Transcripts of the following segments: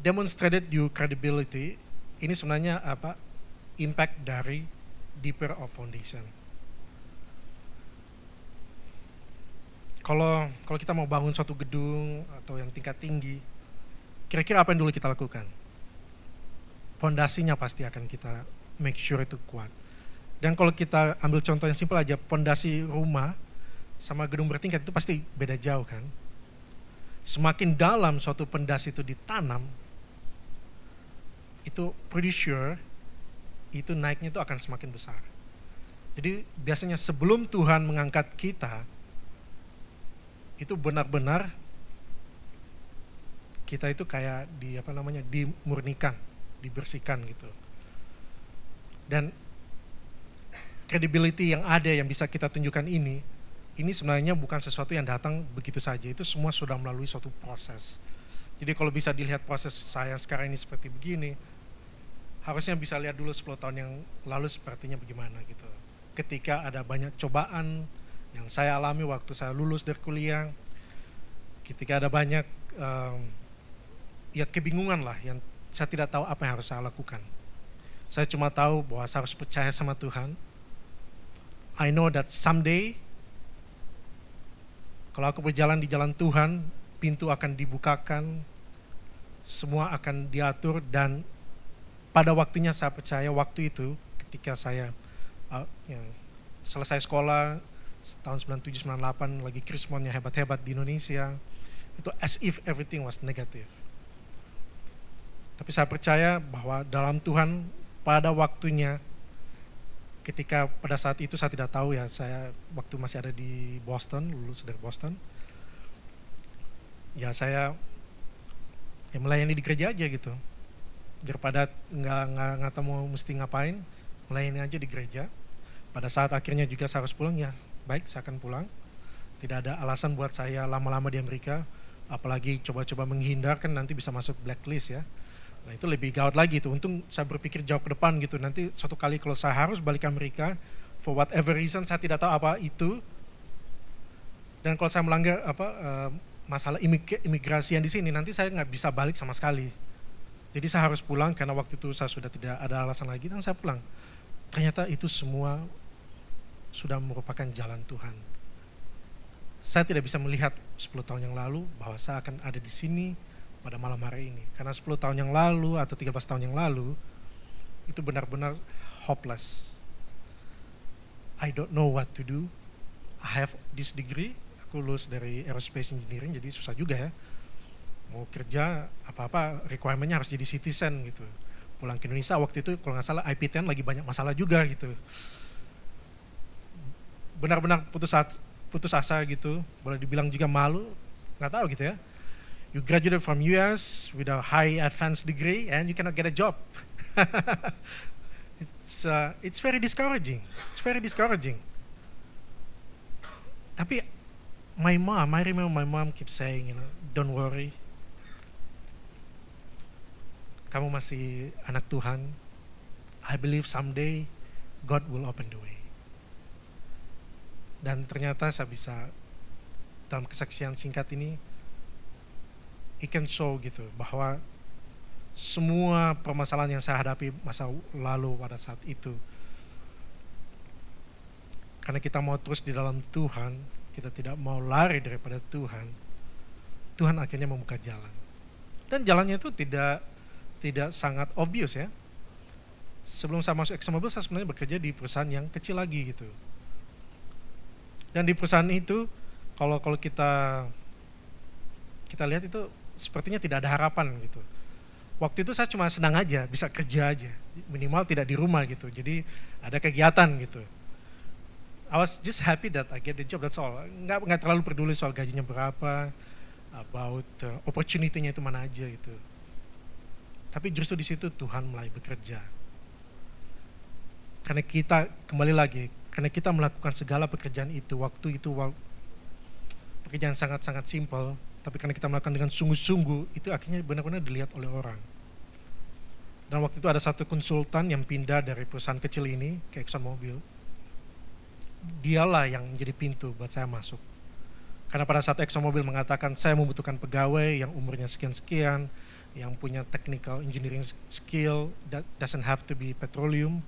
demonstrated your credibility, ini sebenarnya apa? Impact dari deeper of foundation. Kalau kita mau bangun suatu gedung atau yang tingkat tinggi, kira-kira apa yang dulu kita lakukan? Pondasinya pasti akan kita make sure itu kuat. Dan kalau kita ambil contoh yang simpel aja, pondasi rumah sama gedung bertingkat itu pasti beda jauh kan. Semakin dalam suatu pondasi itu ditanam, itu pretty sure itu naiknya itu akan semakin besar. Jadi biasanya sebelum Tuhan mengangkat kita, itu benar-benar kita itu kayak dimurnikan, dibersihkan gitu. Dan credibility yang ada yang bisa kita tunjukkan ini sebenarnya bukan sesuatu yang datang begitu saja, itu semua sudah melalui suatu proses. Jadi kalau bisa dilihat proses saya sekarang ini seperti begini, harusnya bisa lihat dulu 10 tahun yang lalu sepertinya bagaimana gitu. Ketika ada banyak cobaan yang saya alami waktu saya lulus dari kuliah, ketika ada banyak ya kebingungan lah yang saya tidak tahu apa yang harus saya lakukan. Saya cuma tahu bahwa saya harus percaya sama Tuhan. I know that someday kalau aku berjalan di jalan Tuhan, pintu akan dibukakan, semua akan diatur, dan pada waktunya saya percaya waktu itu ketika saya selesai sekolah tahun 97-98 lagi krismonnya hebat-hebat di Indonesia, itu as if everything was negative. Tapi saya percaya bahwa dalam Tuhan pada waktunya, ketika pada saat itu saya tidak tahu ya, saya waktu masih ada di Boston, lulus dari Boston, ya saya melayani di gereja aja gitu. Daripada nggak tahu mau mesti ngapain, melayani aja di gereja. Pada saat akhirnya juga saya harus pulang, ya baik saya akan pulang. Tidak ada alasan buat saya lama-lama di Amerika, apalagi coba-coba menghindar kan nanti bisa masuk blacklist ya. Nah itu lebih gawat lagi tuh. Untung saya berpikir jauh ke depan gitu. Nanti suatu kali kalau saya harus balik ke Amerika, for whatever reason saya tidak tahu apa itu. Dan kalau saya melanggar masalah imigrasi yang di sini, nanti saya nggak bisa balik sama sekali. Jadi saya harus pulang karena waktu itu saya sudah tidak ada alasan lagi dan saya pulang. Ternyata itu semua sudah merupakan jalan Tuhan. Saya tidak bisa melihat 10 tahun yang lalu bahwa saya akan ada di sini pada malam hari ini. Karena 10 tahun yang lalu atau 13 tahun yang lalu, itu benar-benar hopeless. I don't know what to do. I have this degree, aku lulus dari aerospace engineering, jadi susah juga ya. Mau kerja, apa-apa requirement-nya harus jadi citizen gitu. Pulang ke Indonesia waktu itu kalau nggak salah IP10 lagi banyak masalah juga gitu. Benar-benar putus asa gitu, boleh dibilang juga malu, nggak tahu gitu ya. You graduated from US with a high advanced degree and you cannot get a job. It's very discouraging. It's very discouraging. Tapi I remember my mom keep saying, you know, don't worry. Kamu masih anak Tuhan. I believe someday God will open the way. Dan ternyata saya bisa dalam kesaksian singkat ini, it can show gitu bahwa semua permasalahan yang saya hadapi masa lalu pada saat itu, karena kita mau terus di dalam Tuhan, kita tidak mau lari daripada Tuhan, Tuhan akhirnya membuka jalan. Dan jalannya itu tidak sangat obvious ya. Sebelum saya masuk ExxonMobil, saya sebenarnya bekerja di perusahaan yang kecil lagi gitu. Dan di perusahaan itu, kalau kita lihat itu sepertinya tidak ada harapan gitu. Waktu itu saya cuma senang aja, bisa kerja aja, minimal tidak di rumah gitu. Jadi ada kegiatan gitu. I was just happy that I get the job, that's all. Nggak terlalu peduli soal gajinya berapa, about opportunity-nya itu mana aja gitu. Tapi justru di situ Tuhan mulai bekerja. Karena kita kembali lagi, karena kita melakukan segala pekerjaan itu, waktu itu pekerjaan sangat-sangat simpel, tapi karena kita melakukan dengan sungguh-sungguh, itu akhirnya benar-benar dilihat oleh orang. Dan waktu itu ada satu konsultan yang pindah dari perusahaan kecil ini ke ExxonMobil. Dialah yang menjadi pintu buat saya masuk. Karena pada saat ExxonMobil mengatakan saya membutuhkan pegawai yang umurnya sekian-sekian, yang punya technical engineering skill, that doesn't have to be petroleum,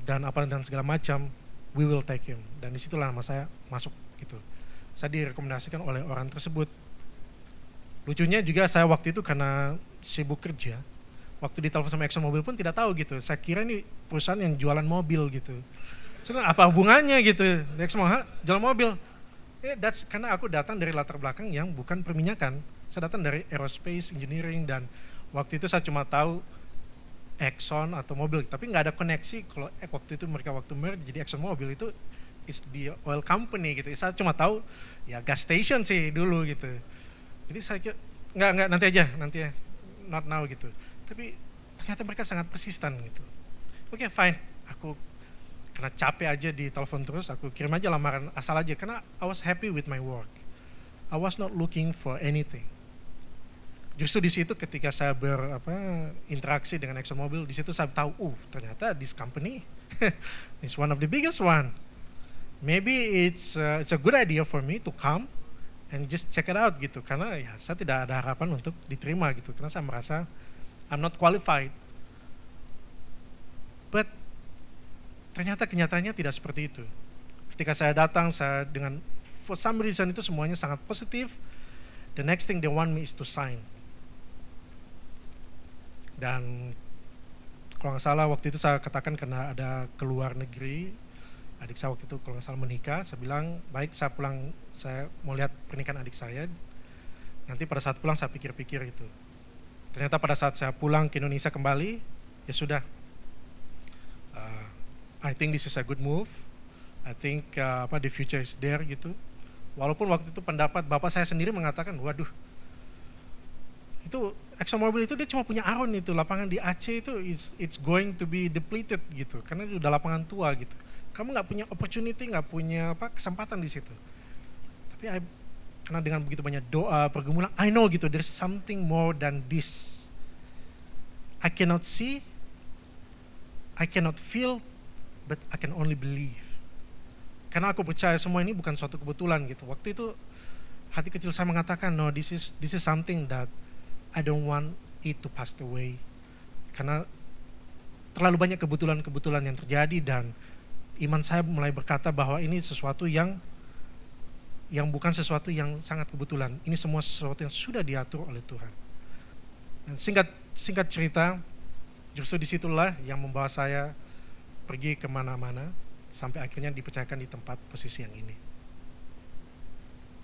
dan segala macam, we will take him. Dan disitulah nama saya masuk gitu. Saya direkomendasikan oleh orang tersebut. Lucunya juga saya waktu itu karena sibuk kerja, waktu ditelepon sama ExxonMobil pun tidak tahu gitu. Saya kira ini perusahaan yang jualan mobil gitu. Sebenarnya apa hubungannya gitu? ExxonMobil jualan mobil. Karena aku datang dari latar belakang yang bukan perminyakan. Saya datang dari aerospace engineering, dan waktu itu saya cuma tahu Exxon atau mobil, tapi nggak ada koneksi kalau waktu itu mereka merge jadi ExxonMobil itu is the oil company gitu. Saya cuma tahu ya gas station sih dulu gitu. Jadi saya kira nggak nanti ya, not now gitu. Tapi ternyata mereka sangat persisten gitu. Oke, fine. Aku karena capek aja di telepon terus, aku kirim aja lamaran asal aja karena I was happy with my work. I was not looking for anything. Justru di situ ketika saya berinteraksi dengan ExxonMobil, di situ saya tahu, ternyata this company is one of the biggest one. Maybe it's a good idea for me to come and just check it out gitu, karena ya saya tidak ada harapan untuk diterima gitu, karena saya merasa I'm not qualified. But ternyata kenyataannya tidak seperti itu. Ketika saya datang, saya dengan for some reason itu semuanya sangat positif. The next thing they want me is to sign. Dan kalau nggak salah waktu itu saya katakan karena ada keluar negeri, adik saya waktu itu kalau nggak salah menikah, saya bilang baik saya pulang, saya mau lihat pernikahan adik saya, nanti pada saat pulang saya pikir-pikir itu. Ternyata pada saat saya pulang ke Indonesia kembali, ya sudah, I think this is a good move, I think the future is there gitu. Walaupun waktu itu pendapat bapak saya sendiri mengatakan, waduh, itu ExxonMobil itu dia cuma punya Aron itu, lapangan di Aceh itu it's going to be depleted gitu, karena itu udah lapangan tua gitu. Kamu nggak punya opportunity, nggak punya kesempatan di situ. Tapi karena dengan begitu banyak doa, pergumulan, I know gitu, there's something more than this. I cannot see, I cannot feel, but I can only believe. Karena aku percaya semua ini bukan suatu kebetulan gitu. Waktu itu hati kecil saya mengatakan, no, this is something that I don't want it to pass away. Karena terlalu banyak kebetulan-kebetulan yang terjadi, dan iman saya mulai berkata bahwa ini sesuatu yang bukan sesuatu yang sangat kebetulan. Ini semua sesuatu yang sudah diatur oleh Tuhan. Dan singkat cerita, justru disitulah yang membawa saya pergi kemana-mana, sampai akhirnya dipercayakan di tempat posisi yang ini.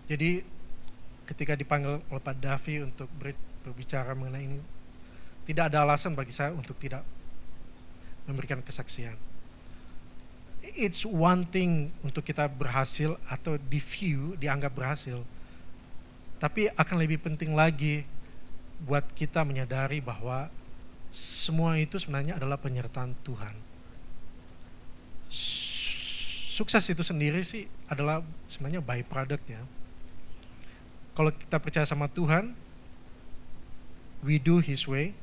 Jadi ketika dipanggil oleh Pak Davi untuk berbicara mengenai ini, tidak ada alasan bagi saya untuk tidak memberikan kesaksian. It's one thing untuk kita berhasil atau dianggap berhasil, tapi akan lebih penting lagi buat kita menyadari bahwa semua itu sebenarnya adalah penyertaan Tuhan. Sukses itu sendiri sih adalah sebenarnya byproduct ya. Kalau kita percaya sama Tuhan, we do His way,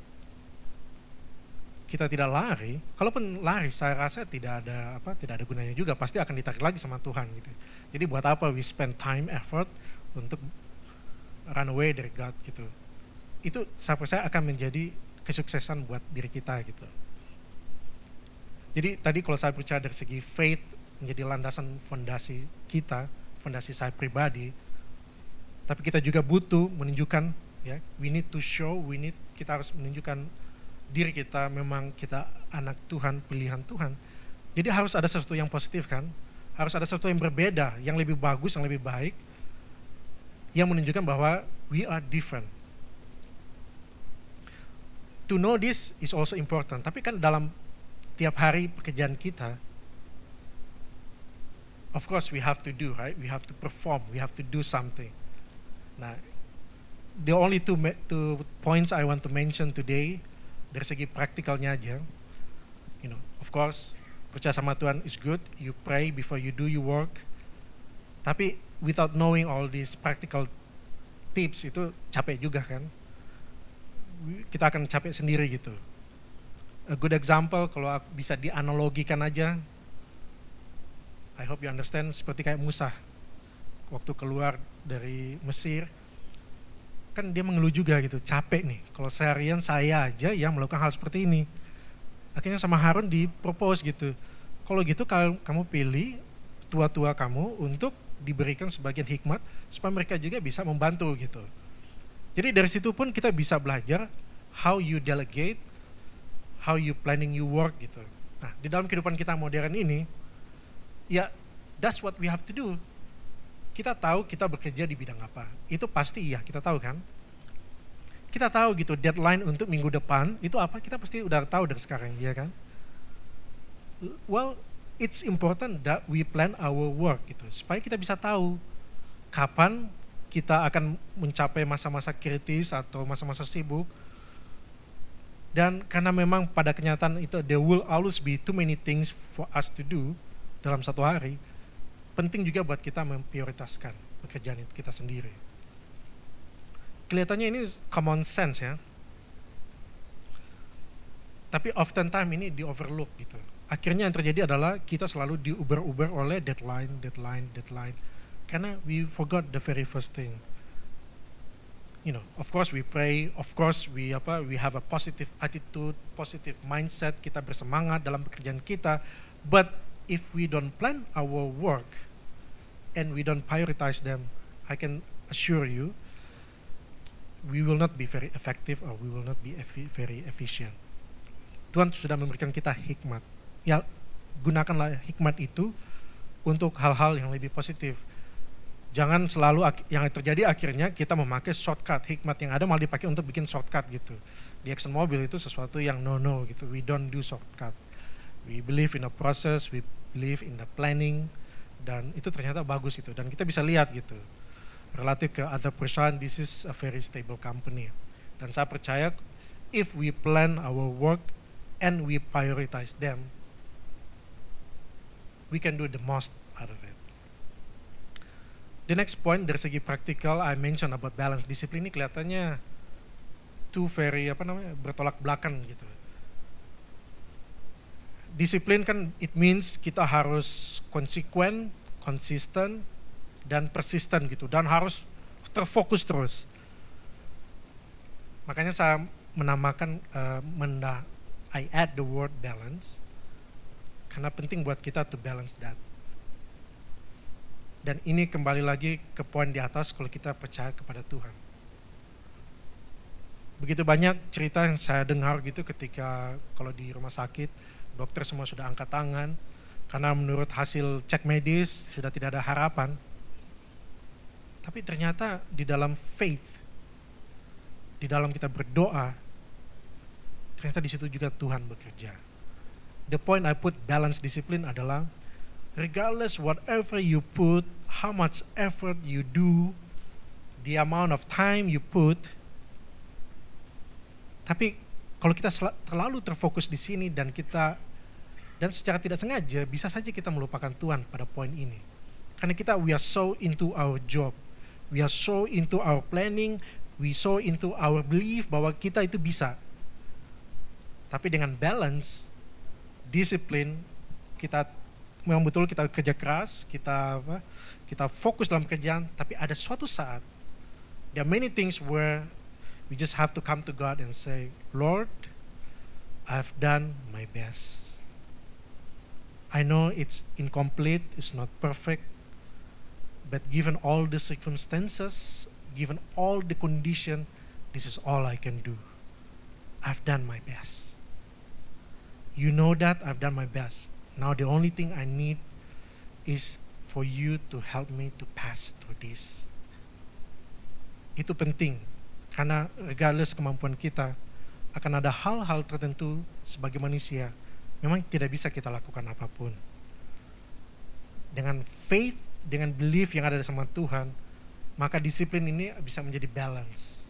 kita tidak lari. Kalaupun lari, saya rasa tidak ada gunanya juga, pasti akan ditarik lagi sama Tuhan gitu. Jadi buat apa we spend time, effort untuk run away dari God gitu. Itu saya percaya akan menjadi kesuksesan buat diri kita gitu. Jadi tadi kalau saya percaya dari segi faith menjadi landasan fondasi kita, fondasi saya pribadi, tapi kita juga butuh menunjukkan ya, kita harus menunjukkan diri kita memang kita anak Tuhan, pilihan Tuhan. Jadi harus ada sesuatu yang positif kan, harus ada sesuatu yang berbeda, yang lebih bagus, yang lebih baik, yang menunjukkan bahwa we are different. To know this is also important, tapi kan dalam tiap hari pekerjaan kita, of course we have to do, right? We have to perform, we have to do something. Nah, the only two points I want to mention today, dari segi praktikalnya aja, of course, percaya sama Tuhan is good, you pray before you do your work, tapi without knowing all these practical tips, itu capek juga kan, kita akan capek sendiri gitu. A good example, kalau bisa dianalogikan aja, I hope you understand, seperti kayak Musa, waktu keluar dari Mesir, kan dia mengeluh juga gitu, capek nih. Kalau seharian saya aja yang melakukan hal seperti ini. Akhirnya sama Harun dipropose gitu. Kalau gitu kalau kamu pilih tua-tua kamu untuk diberikan sebagian hikmat supaya mereka juga bisa membantu gitu. Jadi dari situ pun kita bisa belajar how you delegate, how you planning your work gitu. Nah, di dalam kehidupan kita modern ini, ya that's what we have to do. Kita tahu kita bekerja di bidang apa. Itu pasti iya, kita tahu kan? Kita tahu gitu deadline untuk minggu depan itu apa, kita pasti udah tahu dari sekarang, ya kan? Well, it's important that we plan our work gitu, supaya kita bisa tahu kapan kita akan mencapai masa-masa kritis atau masa-masa sibuk. Dan karena memang pada kenyataan itu there will always be too many things for us to do dalam satu hari, penting juga buat kita memprioritaskan pekerjaan kita sendiri. Kelihatannya ini common sense ya, tapi oftentimes ini di overlook gitu. Akhirnya yang terjadi adalah kita selalu diuber-uber oleh deadline, karena we forgot the very first thing. You know, of course we pray, of course we have a positive attitude, positive mindset, kita bersemangat dalam pekerjaan kita, but if we don't plan our work and we don't prioritize them, I can assure you we will not be very effective or we will not be very efficient. Tuhan sudah memberikan kita hikmat. Ya, gunakanlah hikmat itu untuk hal-hal yang lebih positif. Jangan selalu yang terjadi akhirnya kita memakai shortcut. Hikmat yang ada malah dipakai untuk bikin shortcut gitu. Di ExxonMobil itu sesuatu yang no gitu. We don't do shortcut. We believe in the process, we believe in the planning, dan itu ternyata bagus itu. Dan kita bisa lihat gitu. Relatif ke other perusahaan, this is a very stable company. Dan saya percaya if we plan our work and we prioritize them, we can do the most out of it. The next point dari segi praktikal, I mentioned about balance. Disiplin ini kelihatannya two very bertolak belakang gitu. Disiplin kan it means kita harus konsekuen, konsisten, dan persisten gitu, dan harus terfokus terus. Makanya saya menamakan I add the word balance karena penting buat kita to balance that. Dan ini kembali lagi ke poin di atas kalau kita percaya kepada Tuhan. Begitu banyak cerita yang saya dengar gitu ketika kalau di rumah sakit, dokter semua sudah angkat tangan, karena menurut hasil cek medis sudah tidak ada harapan. Tapi ternyata di dalam faith, di dalam kita berdoa, ternyata di situ juga Tuhan bekerja. The point I put balance disiplin adalah regardless whatever you put, how much effort you do, the amount of time you put, tapi kalau kita terlalu terfokus di sini dan secara tidak sengaja bisa saja kita melupakan Tuhan pada poin ini. Karena we are so into our job, we are so into our planning, we so into our belief bahwa kita itu bisa. Tapi dengan balance, disiplin, kita memang betul kita kerja keras, kita fokus dalam kerjaan, tapi ada suatu saat, there are many things where we just have to come to God and say, Lord, I've done my best. I know it's incomplete, it's not perfect, but given all the circumstances, given all the condition, this is all I can do. I've done my best. You know that I've done my best. Now the only thing I need is for you to help me to pass through this. Itu penting, karena regardless kemampuan kita, akan ada hal-hal tertentu sebagai manusia, memang tidak bisa kita lakukan apapun. Dengan faith, dengan belief yang ada sama Tuhan, maka disiplin ini bisa menjadi balance.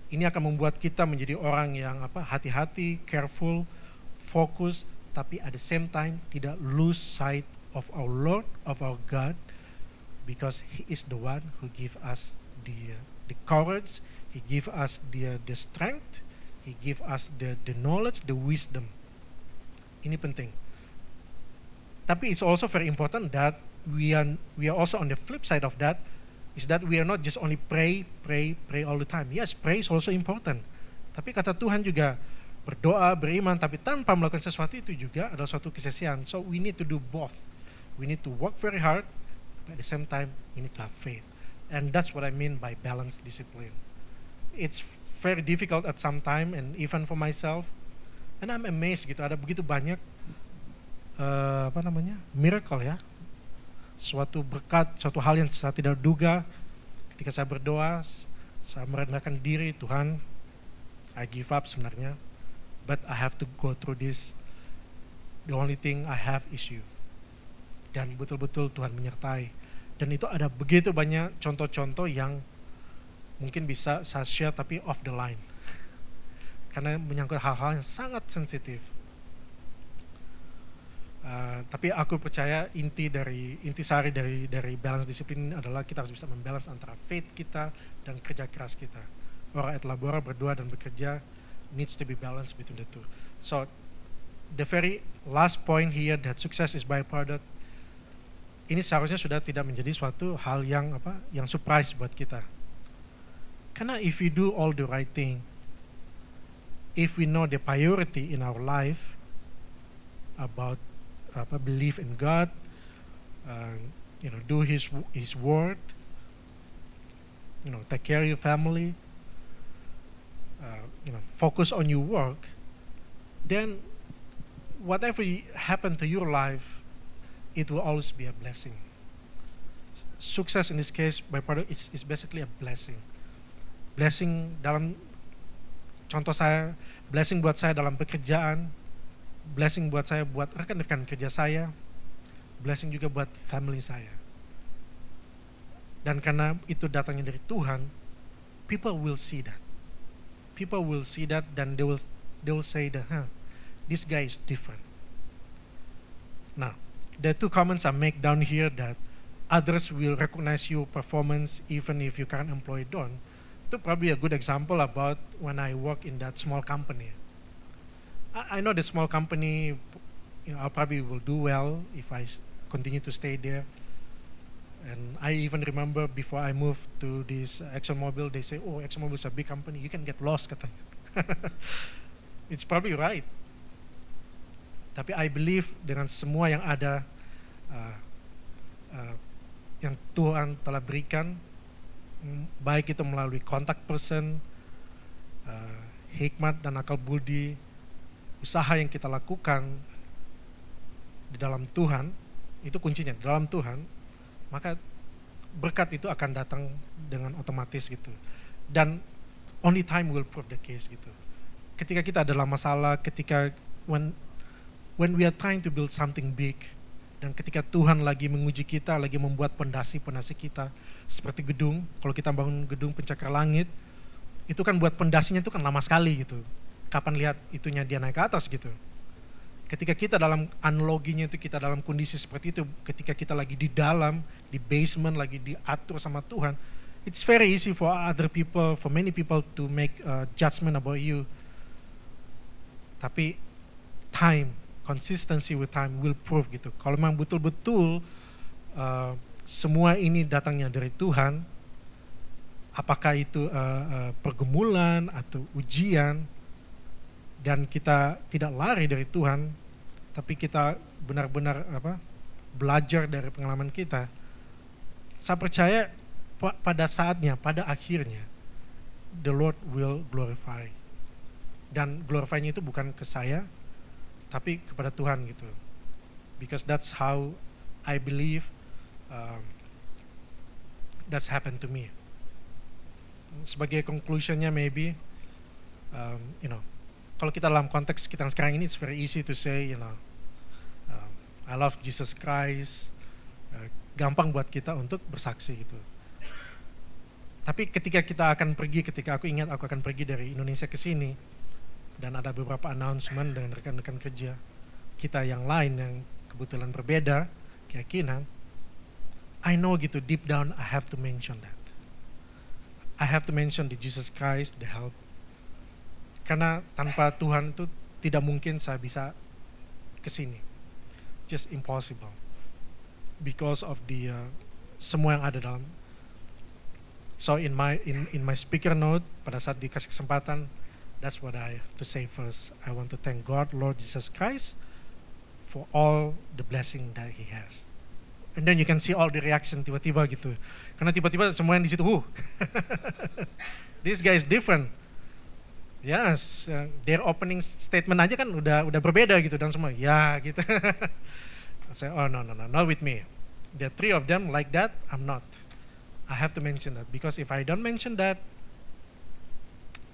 Ini akan membuat kita menjadi orang yang hati-hati, careful, fokus, tapi at the same time tidak lose sight of our Lord, of our God, because He is the one who give us the courage, He give us the strength, He give us the knowledge, the wisdom. Ini penting. Tapi it's also very important that we are also on the flip side of that, is that we are not just only pray all the time. Yes, pray is also important. Tapi kata Tuhan juga berdoa, beriman, tapi tanpa melakukan sesuatu itu juga adalah suatu kesia-siaan. So we need to do both. We need to work very hard, but at the same time we need to have faith. And that's what I mean by balanced discipline. It's very difficult at some time, and even for myself. And I'm amazed gitu, ada begitu banyak miracle ya. Suatu berkat, suatu hal yang saya tidak duga ketika saya berdoa, saya merendahkan diri, Tuhan, I give up sebenarnya, but I have to go through this. The only thing I have is you. Dan betul-betul Tuhan menyertai. Dan itu ada begitu banyak contoh-contoh yang mungkin bisa saya share tapi off the line. Karena menyangkut hal-hal yang sangat sensitif. Tapi aku percaya intisari dari balance disiplin adalah kita harus bisa membalance antara faith kita dan kerja keras kita. Ora et labora, berdoa dan bekerja needs to be balanced between the two. So the very last point here, that success is byproduct, ini seharusnya sudah tidak menjadi suatu hal yang surprise buat kita. Karena if we do all the right thing, if we know the priority in our life about believe in God, do His word, take care of your family, focus on your work, then whatever happen to your life, it will always be a blessing. Success in this case, byproduct, is basically a blessing. Blessing dalam contoh saya, blessing buat saya dalam pekerjaan, blessing buat saya buat rekan-rekan kerja saya, blessing juga buat family saya. Dan karena itu datangnya dari Tuhan, people will see that. People will see that, dan they will say that, this guy is different. Now, the two comments I make down here, that others will recognize your performance even if you can't employ don't. Itu probably a good example about when I work in that small company. I know the small company, I probably will do well if I continue to stay there. And I even remember before I moved to this ExxonMobil, they say, oh, ExxonMobil is a big company, you can get lost, katanya. It's probably right. Tapi I believe dengan semua yang ada, yang Tuhan telah berikan, baik itu melalui contact person, hikmat dan akal budi, usaha yang kita lakukan di dalam Tuhan, itu kuncinya, di dalam Tuhan, maka berkat itu akan datang dengan otomatis gitu. Dan only time will prove the case gitu. Ketika kita adalah masalah, ketika when we are trying to build something big, dan ketika Tuhan lagi menguji kita, lagi membuat pondasi-pondasi kita, seperti gedung, kalau kita bangun gedung pencakar langit, itu kan buat pondasinya itu kan lama sekali gitu. Kapan lihat itunya dia naik ke atas gitu. Ketika kita dalam analoginya itu kita dalam kondisi seperti itu, ketika kita lagi di dalam, di basement, lagi diatur sama Tuhan, it's very easy for other people, for many people to make a judgment about you. Tapi time, consistency with time will prove gitu. Kalau memang betul-betul semua ini datangnya dari Tuhan, apakah itu pergumulan atau ujian, dan kita tidak lari dari Tuhan, tapi kita benar-benar belajar dari pengalaman kita, saya percaya pada saatnya, pada akhirnya, the Lord will glorify. Dan glorify-nya itu bukan ke saya, tapi kepada Tuhan gitu. Because that's how I believe that's happened to me. Sebagai conclusionnya maybe, kalau kita dalam konteks kita sekarang ini, it's very easy to say, I love Jesus Christ. Gampang buat kita untuk bersaksi gitu. Tapi ketika kita akan pergi, ketika aku ingat aku akan pergi dari Indonesia ke sini, dan ada beberapa announcement dengan rekan-rekan kerja kita yang lain yang kebetulan berbeda keyakinan, I know gitu deep down I have to mention that. I have to mention the Jesus Christ, the help. Karena tanpa Tuhan itu tidak mungkin saya bisa ke sini. Just impossible. Because of the semua yang ada dalam So in my speaker note, pada saat dikasih kesempatan, that's what I have to say first. I want to thank God, Lord Jesus Christ, for all the blessing that He has. And then you can see all the reaction tiba-tiba gitu. Karena tiba-tiba semua yang di situ, this guy is different. Yes, their opening statement aja kan udah berbeda gitu dan semua, ya gitu. I say, oh no, not with me. The three of them like that, I'm not. I have to mention that because if I don't mention that,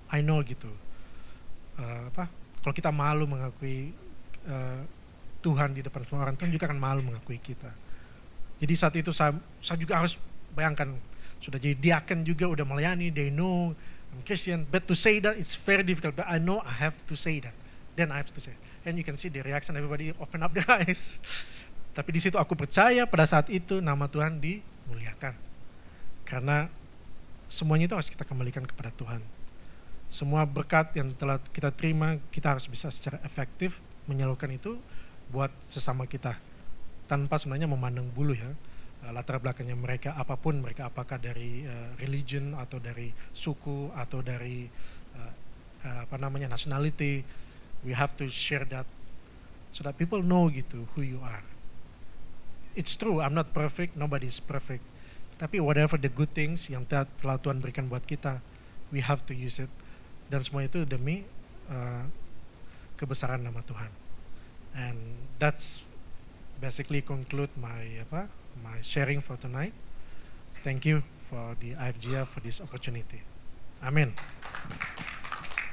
I know gitu. Kalau kita malu mengakui Tuhan di depan semua orang, Tuhan juga akan malu mengakui kita. Jadi saat itu saya juga harus bayangkan, sudah jadi diaken juga, udah melayani, they know I'm Christian, but to say that it's very difficult, but I know I have to say that. Then I have to say, and you can see the reaction, everybody open up their eyes. Tapi di situ aku percaya pada saat itu nama Tuhan dimuliakan. Karena semuanya itu harus kita kembalikan kepada Tuhan. Semua berkat yang telah kita terima, kita harus bisa secara efektif menyalurkan itu buat sesama kita. Tanpa sebenarnya memandang bulu ya, latar belakangnya mereka apapun, mereka apakah dari religion atau dari suku atau dari nationality. We have to share that so that people know gitu who you are. It's true, I'm not perfect, nobody is perfect. Tapi whatever the good things yang telah Tuhan berikan buat kita, we have to use it. Dan semua itu demi kebesaran nama Tuhan. And that's basically conclude my sharing for tonight. Thank you for the IFGF for this opportunity. Amen.